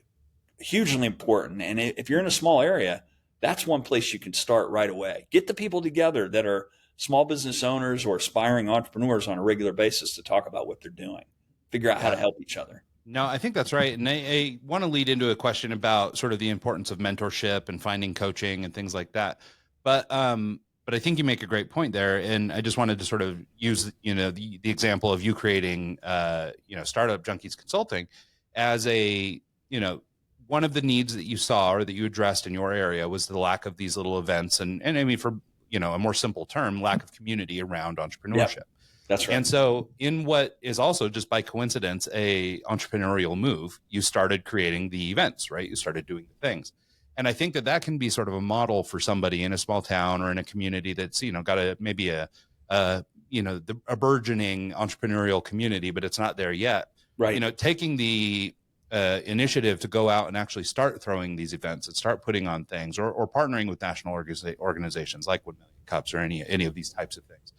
hugely important. And if you're in a small area, that's one place you can start right away. Get the people together that are small business owners or aspiring entrepreneurs on a regular basis to talk about what they're doing, figure out how to help each other. No, I think that's right. And I want to lead into a question about sort of the importance of mentorship and finding coaching and things like that. But I think you make a great point there. And I just wanted to sort of use, the example of you creating, Startup Junkies Consulting as a, one of the needs that you saw or that you addressed in your area was the lack of these little events. And I mean, for, a more simple term, lack of community around entrepreneurship. Yep, that's right. And so in what is also just by coincidence, a entrepreneurial move, you started creating the events, right? You started doing the things. And I think that that can be sort of a model for somebody in a small town or in a community that's, got a burgeoning entrepreneurial community, but it's not there yet. Right. Taking the initiative to go out and actually start throwing these events and start putting on things or partnering with national organizations like 1 Million Cups or any of these types of things.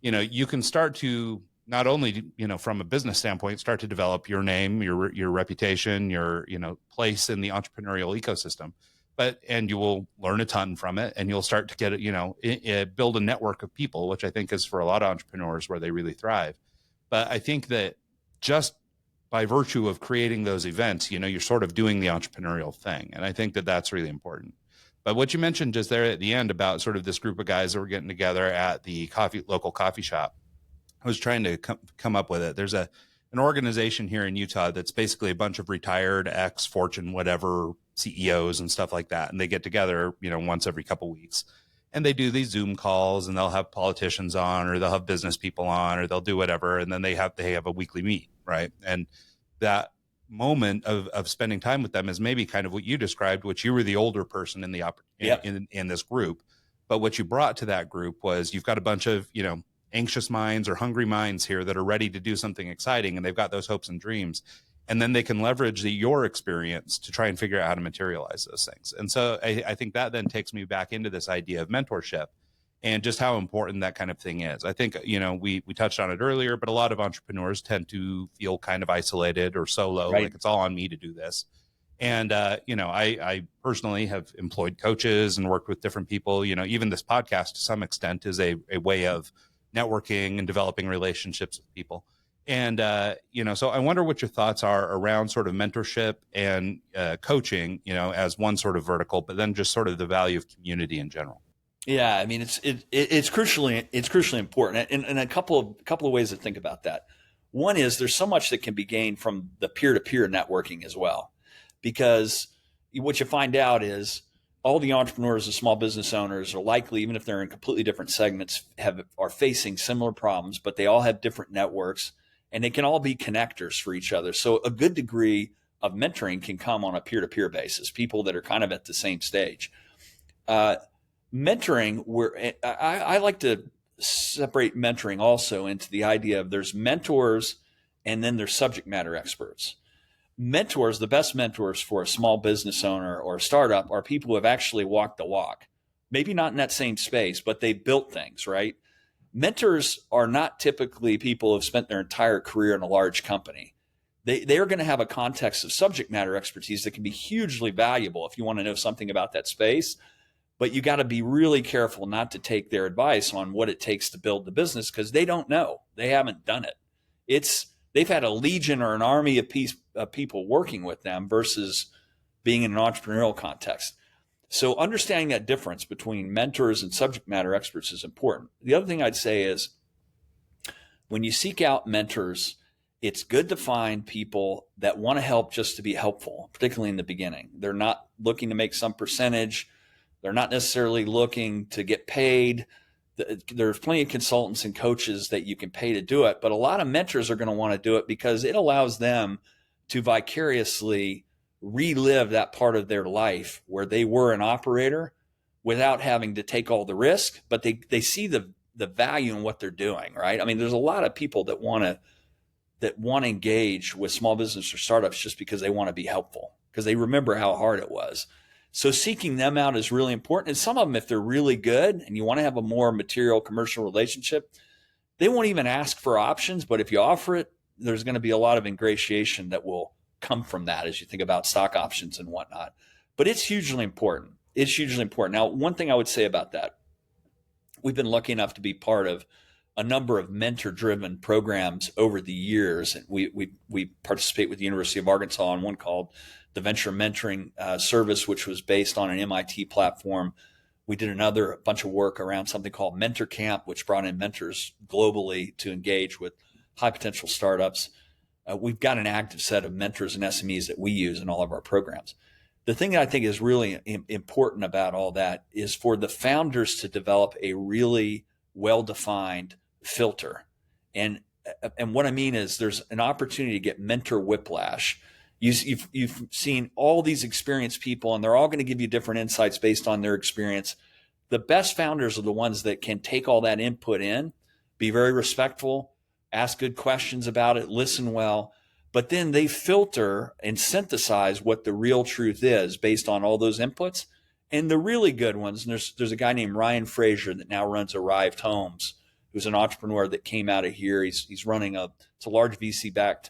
You can start to not only, from a business standpoint, start to develop your name, your reputation, your, place in the entrepreneurial ecosystem, and you will learn a ton from it, and you'll start to get, build a network of people, which I think is for a lot of entrepreneurs where they really thrive. But I think that just by virtue of creating those events, you're sort of doing the entrepreneurial thing. And I think that that's really important. But what you mentioned just there at the end about sort of this group of guys that were getting together at the local coffee shop, I was trying to come up with it. There's an organization here in Utah that's basically a bunch of retired ex-Fortune whatever CEOs and stuff like that. And they get together, once every couple of weeks. And they do these Zoom calls, and they'll have politicians on, or they'll have business people on, or they'll do whatever. And then they have a weekly meet, right? And that moment of spending time with them is maybe kind of what you described, which you were the older person in the in this group. But what you brought to that group was you've got a bunch of, anxious minds or hungry minds here that are ready to do something exciting, and they've got those hopes and dreams. And then they can leverage your experience to try and figure out how to materialize those things. And so I think that then takes me back into this idea of mentorship and just how important that kind of thing is. I think, we touched on it earlier, but a lot of entrepreneurs tend to feel kind of isolated or solo, Right. like it's all on me to do this. And, I personally have employed coaches and worked with different people. Even this podcast to some extent is a way of networking and developing relationships with people. And, so I wonder what your thoughts are around sort of mentorship and coaching, as one sort of vertical, but then just sort of the value of community in general. Yeah, I mean, it's crucially important, and a couple of ways to think about that. One is there's so much that can be gained from the peer-to-peer networking as well, because what you find out is all the entrepreneurs and small business owners are likely, even if they're in completely different segments, are facing similar problems, but they all have different networks, and they can all be connectors for each other. So a good degree of mentoring can come on a peer-to-peer basis, people that are kind of at the same stage. Mentoring, I like to separate mentoring also into the idea of there's mentors and then there's subject matter experts. Mentors, the best mentors for a small business owner or a startup are people who have actually walked the walk. Maybe not in that same space, but they built things, right? Mentors are not typically people who have spent their entire career in a large company. They are going to have a context of subject matter expertise that can be hugely valuable if you want to know something about that space. But you got to be really careful not to take their advice on what it takes to build the business, because they don't know. They haven't done it. They've had a legion or an army of people working with them versus being in an entrepreneurial context. So understanding that difference between mentors and subject matter experts is important. The other thing I'd say is when you seek out mentors, it's good to find people that want to help just to be helpful, particularly in the beginning. They're not looking to make some percentage. They're not necessarily looking to get paid. There's plenty of consultants and coaches that you can pay to do it, but a lot of mentors are going to want to do it because it allows them to vicariously relive that part of their life where they were an operator without having to take all the risk, but they see the value in what they're doing, right? I mean, there's a lot of people that want to engage with small business or startups just because they want to be helpful, because they remember how hard it was. So seeking them out is really important. And some of them, if they're really good and you want to have a more material commercial relationship, they won't even ask for options. But if you offer it, there's going to be a lot of ingratiation that will come from that as you think about stock options and whatnot. But it's hugely important. It's hugely important. Now, one thing I would say about that, we've been lucky enough to be part of a number of mentor-driven programs over the years. And we participate with the University of Arkansas on one called the Venture Mentoring Service, which was based on an MIT platform. We did a bunch of work around something called Mentor Camp, which brought in mentors globally to engage with high potential startups. We've got an active set of mentors and SMEs that we use in all of our programs. The thing that I think is really important about all that is for the founders to develop a really well-defined filter. And what I mean is there's an opportunity to get mentor whiplash. You've seen all these experienced people, and they're all going to give you different insights based on their experience. The best founders are the ones that can take all that input in, be very respectful, ask good questions about it, listen well, but then they filter and synthesize what the real truth is based on all those inputs. And the really good ones, and there's a guy named Ryan Frazier that now runs Arrived Homes, who's an entrepreneur that came out of here. He's running it's a large VC-backed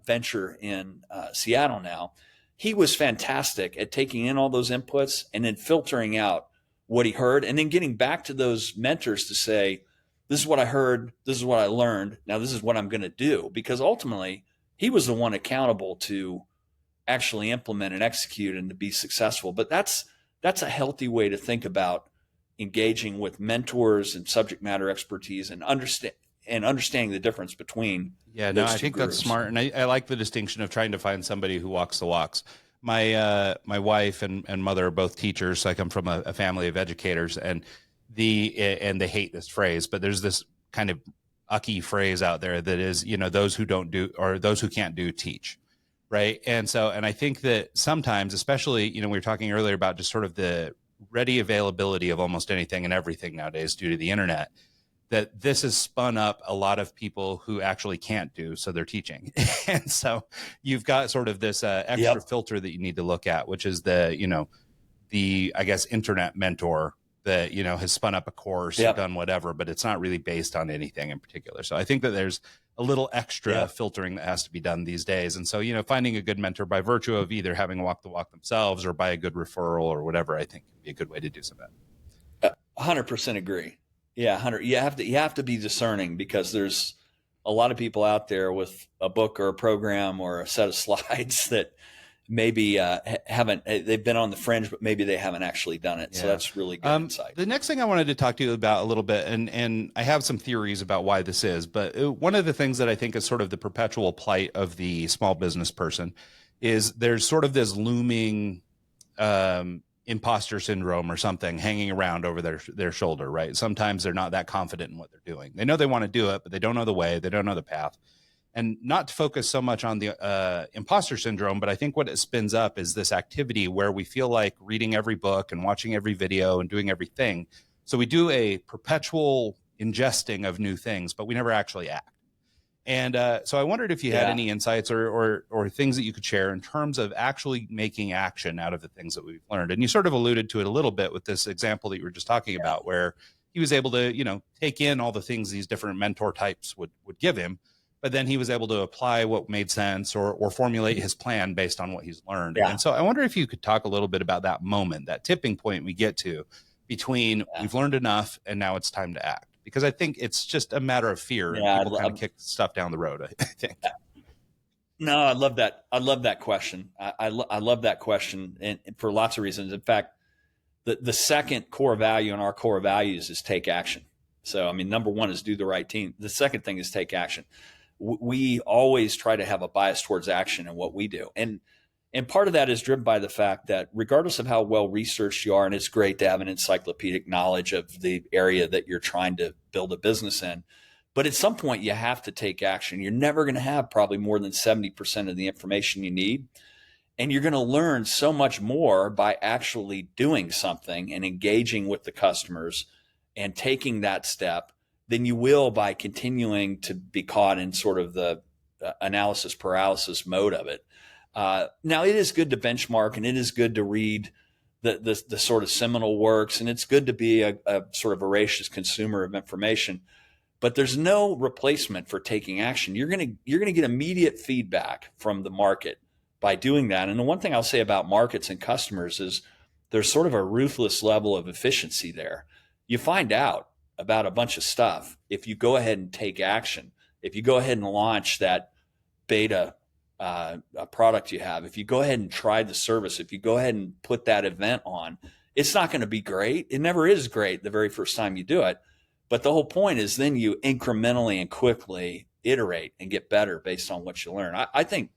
venture in Seattle now. He was fantastic at taking in all those inputs and then filtering out what he heard and then getting back to those mentors to say, this is what I heard, this is what I learned, now this is what I'm going to do. Because ultimately, he was the one accountable to actually implement and execute and to be successful. But that's a healthy way to think about engaging with mentors and subject matter expertise and understanding the difference between I think groups. That's smart. And I like the distinction of trying to find somebody who walks the walks. My wife and mother are both teachers. So I come from a family of educators, and they hate this phrase, but there's this kind of ucky phrase out there that is, those who don't do, or those who can't do, teach. Right. And I think that sometimes, especially, we were talking earlier about just sort of the ready availability of almost anything and everything nowadays due to the internet, that this has spun up a lot of people who actually can't do, so they're teaching. And so you've got sort of this extra filter that you need to look at, which is the I guess, internet mentor that, has spun up a course or done whatever, but it's not really based on anything in particular. So I think that there's a little extra filtering that has to be done these days. And so, finding a good mentor by virtue of either having walked the walk themselves or by a good referral or whatever, I think would be a good way to do some of that. 100% agree. Yeah, 100. You have to be discerning, because there's a lot of people out there with a book or a program or a set of slides that maybe they've been on the fringe, but maybe they haven't actually done it. Yeah. So that's really good insight. The next thing I wanted to talk to you about a little bit, and I have some theories about why this is, but one of the things that I think is sort of the perpetual plight of the small business person is there's sort of this looming imposter syndrome or something hanging around over their shoulder, right? Sometimes they're not that confident in what they're doing. They know they want to do it, but they don't know the way, they don't know the path. And not to focus so much on the imposter syndrome, but I think what it spins up is this activity where we feel like reading every book and watching every video and doing everything. So we do a perpetual ingesting of new things, but we never actually act. And so I wondered if you had any insights or things that you could share in terms of actually making action out of the things that we've learned. And you sort of alluded to it a little bit with this example that you were just talking about, where he was able to, take in all the things these different mentor types would give him, but then he was able to apply what made sense or formulate his plan based on what he's learned. Yeah. And so I wonder if you could talk a little bit about that moment, that tipping point we get to between we've learned enough and now it's time to act. Because I think it's just a matter of fear, and people kind of kick stuff down the road, I think. No, I love that. I love that question. I love that question, and for lots of reasons. In fact, the second core value in our core values is take action. So, number one is do the right thing. The second thing is take action. We always try to have a bias towards action in what we do. And part of that is driven by the fact that regardless of how well researched you are, and it's great to have an encyclopedic knowledge of the area that you're trying to build a business in, but at some point you have to take action. You're never going to have probably more than 70% of the information you need. And you're going to learn so much more by actually doing something and engaging with the customers and taking that step than you will by continuing to be caught in sort of the analysis paralysis mode of it. Now, it is good to benchmark, and it is good to read the sort of seminal works, and it's good to be a sort of voracious consumer of information. But there's no replacement for taking action. You're gonna get immediate feedback from the market by doing that. And the one thing I'll say about markets and customers is there's sort of a ruthless level of efficiency there. You find out about a bunch of stuff if you go ahead and take action. If you go ahead and launch that beta a product you have, if you go ahead and try the service, if you go ahead and put that event on, it's not going to be great. It never is great the very first time you do it. But the whole point is then you incrementally and quickly iterate and get better based on what you learn. I think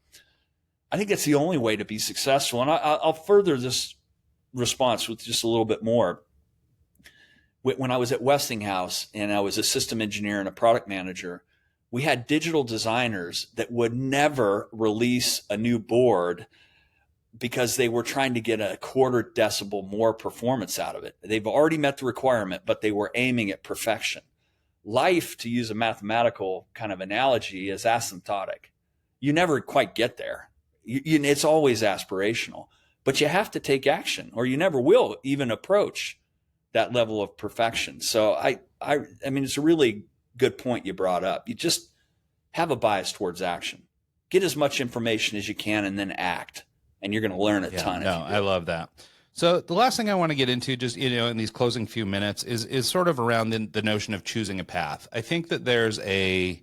that's the only way to be successful. And I'll further this response with just a little bit more. When I was at Westinghouse and I was a system engineer and a product manager, we had digital designers that would never release a new board because they were trying to get a quarter decibel more performance out of it. They've already met the requirement, but they were aiming at perfection. Life, to use a mathematical kind of analogy, is asymptotic. You never quite get there. It's always aspirational, but you have to take action or you never will even approach that level of perfection. So I mean, it's a really good point you brought up. You just have a bias towards action. Get as much information as you can and then act, and you're going to learn a ton. No, I love that. So the last thing I want to get into, just, in these closing few minutes is sort of around the notion of choosing a path. I think that there's a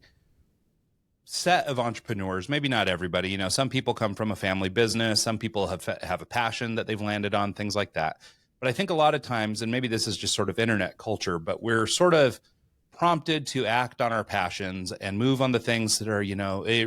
set of entrepreneurs, maybe not everybody, some people come from a family business. Some people have a passion that they've landed on, things like that. But I think a lot of times, and maybe this is just sort of internet culture, but we're sort of prompted to act on our passions and move on the things that are,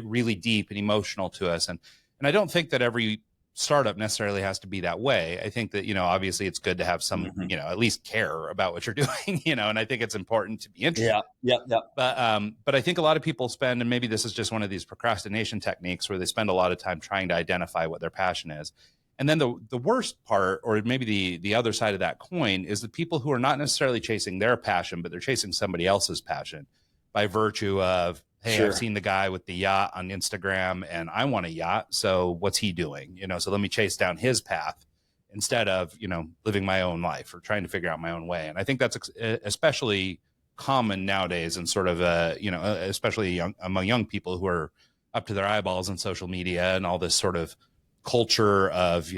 really deep and emotional to us. And I don't think that every startup necessarily has to be that way. I think that, obviously it's good to have some, at least care about what you're doing, and I think it's important to be interested. Yeah. But I think a lot of people spend, and maybe this is just one of these procrastination techniques where they spend a lot of time trying to identify what their passion is. And then the worst part, or maybe the other side of that coin, is the people who are not necessarily chasing their passion, but they're chasing somebody else's passion by virtue of, hey, sure, I've seen the guy with the yacht on Instagram and I want a yacht. So what's he doing? So let me chase down his path instead of, living my own life or trying to figure out my own way. And I think that's especially common nowadays and sort of, especially among young people who are up to their eyeballs in social media and all this sort of culture of,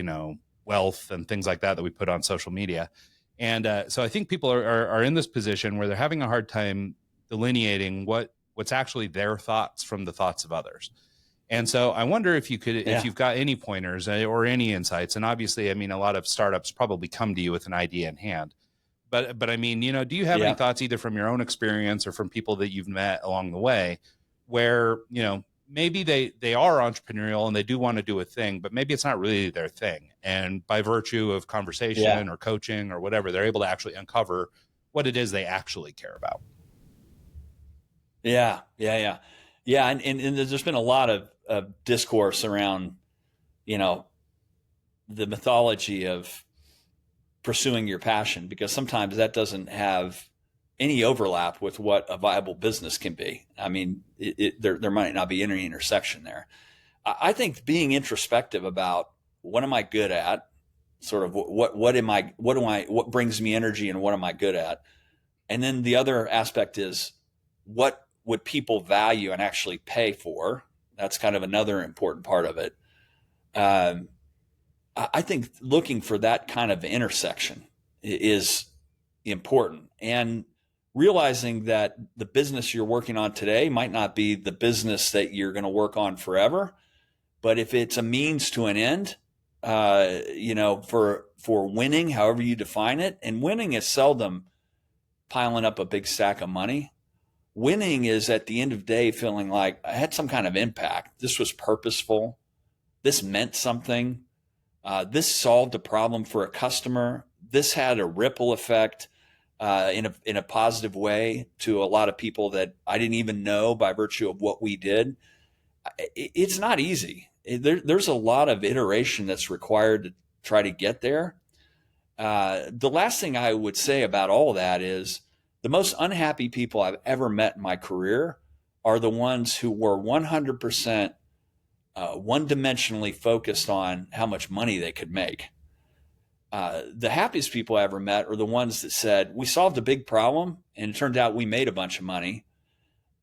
wealth and things like that we put on social media. And so I think people are in this position where they're having a hard time delineating what's actually their thoughts from the thoughts of others. And so I wonder if if you've got any pointers or any insights. And obviously, I mean, a lot of startups probably come to you with an idea in hand. But I mean, do you have any thoughts either from your own experience or from people that you've met along the way where, maybe they are entrepreneurial and they do want to do a thing, but maybe it's not really their thing. And by virtue of conversation or coaching or whatever, they're able to actually uncover what it is they actually care about. Yeah. And there's been a lot of discourse around, the mythology of pursuing your passion, because sometimes that doesn't have any overlap with what a viable business can be. I mean, there might not be any intersection there. I think being introspective about what am I good at, sort of what brings me energy and what am I good at? And then the other aspect is what would people value and actually pay for? That's kind of another important part of it. I think looking for that kind of intersection is important, and realizing that the business you're working on today might not be the business that you're going to work on forever. But if it's a means to an end, for winning, however you define it, and winning is seldom piling up a big stack of money. Winning is at the end of the day feeling like I had some kind of impact. This was purposeful. This meant something. This solved a problem for a customer. This had a ripple effect in a positive way to a lot of people that I didn't even know by virtue of what we did. It's not easy. There's a lot of iteration that's required to try to get there. The last thing I would say about all that is the most unhappy people I've ever met in my career are the ones who were 100% one-dimensionally focused on how much money they could make. The happiest people I ever met are the ones that said, we solved a big problem and it turned out we made a bunch of money,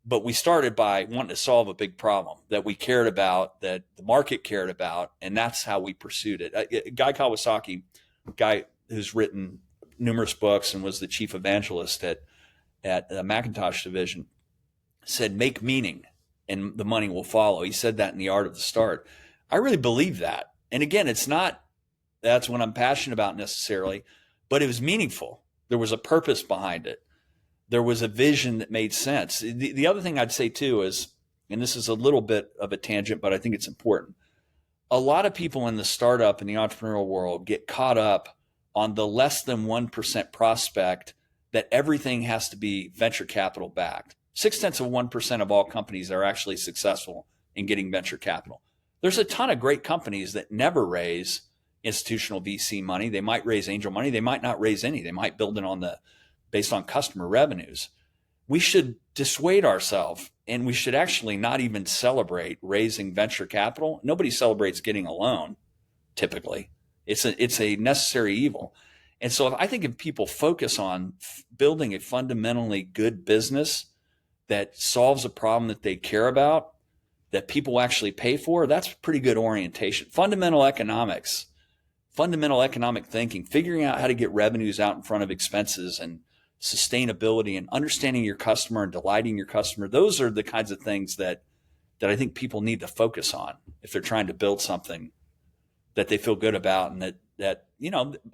but we started by wanting to solve a big problem that we cared about, that the market cared about, and that's how we pursued it. Guy Kawasaki, a guy who's written numerous books and was the chief evangelist at at the Macintosh division, said, make meaning and the money will follow. He said that in The Art of the Start. I really believe that. And again, it's not, that's what I'm passionate about necessarily, but it was meaningful. There was a purpose behind it. There was a vision that made sense. The other thing I'd say too is, and this is a little bit of a tangent, but I think it's important. A lot of people in the startup and the entrepreneurial world get caught up on the less than 1% prospect that everything has to be venture capital backed. 0.6% of all companies are actually successful in getting venture capital. There's a ton of great companies that never raise institutional VC money. They might raise angel money. They might not raise any. They might build it based on customer revenues. We should dissuade ourselves, and we should actually not even celebrate raising venture capital. Nobody celebrates getting a loan, typically. It's a necessary evil. And so I think if people focus on building a fundamentally good business that solves a problem that they care about, that people actually pay for, that's pretty good orientation. Fundamental economic thinking, figuring out how to get revenues out in front of expenses and sustainability and understanding your customer and delighting your customer. Those are the kinds of things that I think people need to focus on if they're trying to build something that they feel good about, and that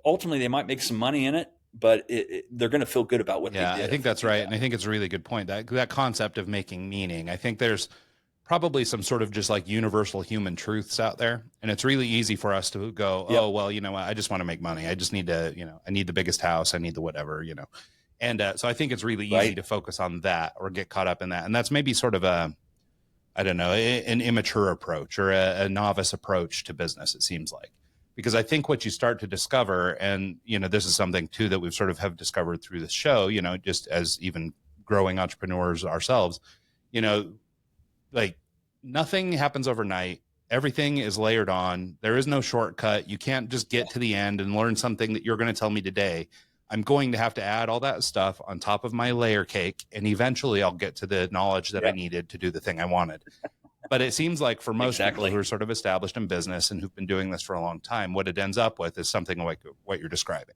ultimately they might make some money in it, but they're going to feel good about what they did. I think that's right. And I think it's a really good point, that concept of making meaning. I think there's probably some sort of just like universal human truths out there. And it's really easy for us to go, oh, well, I just want to make money. I just need to, I need the biggest house. I need the whatever, And so I think it's really easy to focus on that or get caught up in that. And that's maybe sort of an immature approach or a novice approach to business, it seems like. Because I think what you start to discover, and, this is something too that we've sort of have discovered through this show, just as even growing entrepreneurs ourselves, like nothing happens overnight. Everything is layered on. There is no shortcut. You can't just get to the end and learn something that you're going to tell me today. I'm going to have to add all that stuff on top of my layer cake, and eventually I'll get to the knowledge that I needed to do the thing I wanted. But it seems like for most people who are sort of established in business and who've been doing this for a long time, what it ends up with is something like what you're describing.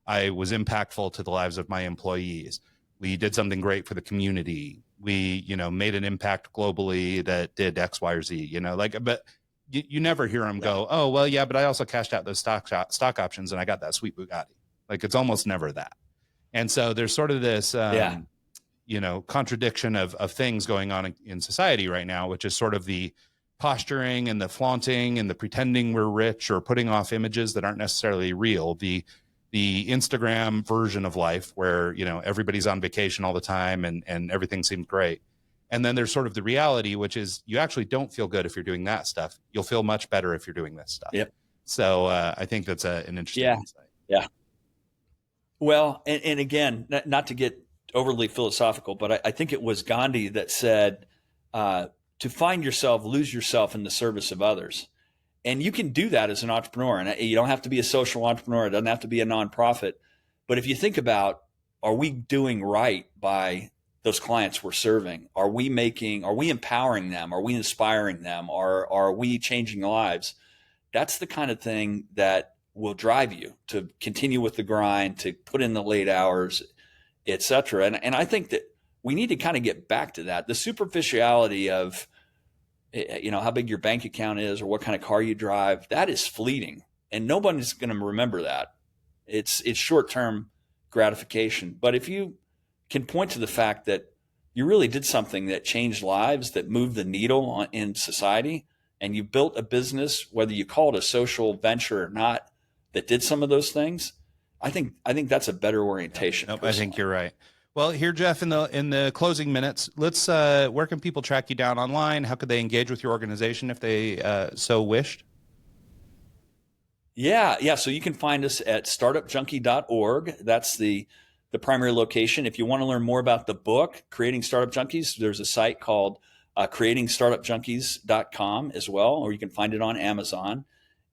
I was impactful to the lives of my employees. We did something great for the community. We, made an impact globally that did X, Y, or Z, but you never hear them go, oh, well, yeah, but I also cashed out those stock options and I got that sweet Bugatti. Like it's almost never that. And so there's sort of this, contradiction of things going on in society right now, which is sort of the posturing and the flaunting and the pretending we're rich or putting off images that aren't necessarily real. The Instagram version of life where, everybody's on vacation all the time and everything seems great. And then there's sort of the reality, which is you actually don't feel good if you're doing that stuff. You'll feel much better if you're doing this stuff. Yep. So I think that's an interesting insight. Yeah. Well, and again, not to get overly philosophical, but I think it was Gandhi that said, to find yourself, lose yourself in the service of others. And you can do that as an entrepreneur. And you don't have to be a social entrepreneur. It doesn't have to be a nonprofit. But if you think about, are we doing right by those clients we're serving? Are we empowering them? Are we inspiring them? Are we changing lives? That's the kind of thing that will drive you to continue with the grind, to put in the late hours, et cetera. And I think that we need to kind of get back to that. The superficiality of, how big your bank account is or what kind of car you drive, that is fleeting. And nobody's going to remember that. It's short-term gratification. But if you can point to the fact that you really did something that changed lives, that moved the needle in society, and you built a business, whether you call it a social venture or not, that did some of those things, I think that's a better orientation. Nope, I think you're right. Well, here, Jeff, in the closing minutes, let's where can people track you down online? How could they engage with your organization if they so wished? Yeah. So you can find us at startupjunkie.org. That's the primary location. If you want to learn more about the book, Creating Startup Junkies, there's a site called creatingstartupjunkies.com as well, or you can find it on Amazon.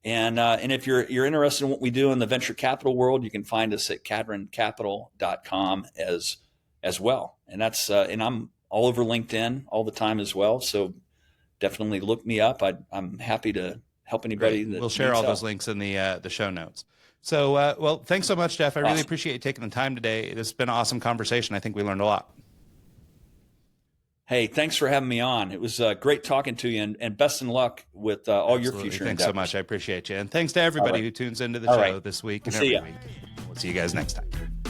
And if you're interested in what we do in the venture capital world, you can find us at cadroncapital.com as well. And that's and I'm all over LinkedIn all the time as well. So definitely look me up. I'm happy to help anybody. We'll share all those links in the show notes. So, well, thanks so much, Jeff. I really Awesome. appreciate you taking the time today. This has been an awesome conversation. I think we learned a lot. Hey, thanks for having me on. It was great talking to you, and best in luck with all your Absolutely. future Thanks endeavors. so much. I appreciate you. And thanks to everybody who tunes into the show this week and every week. We'll see you guys next time.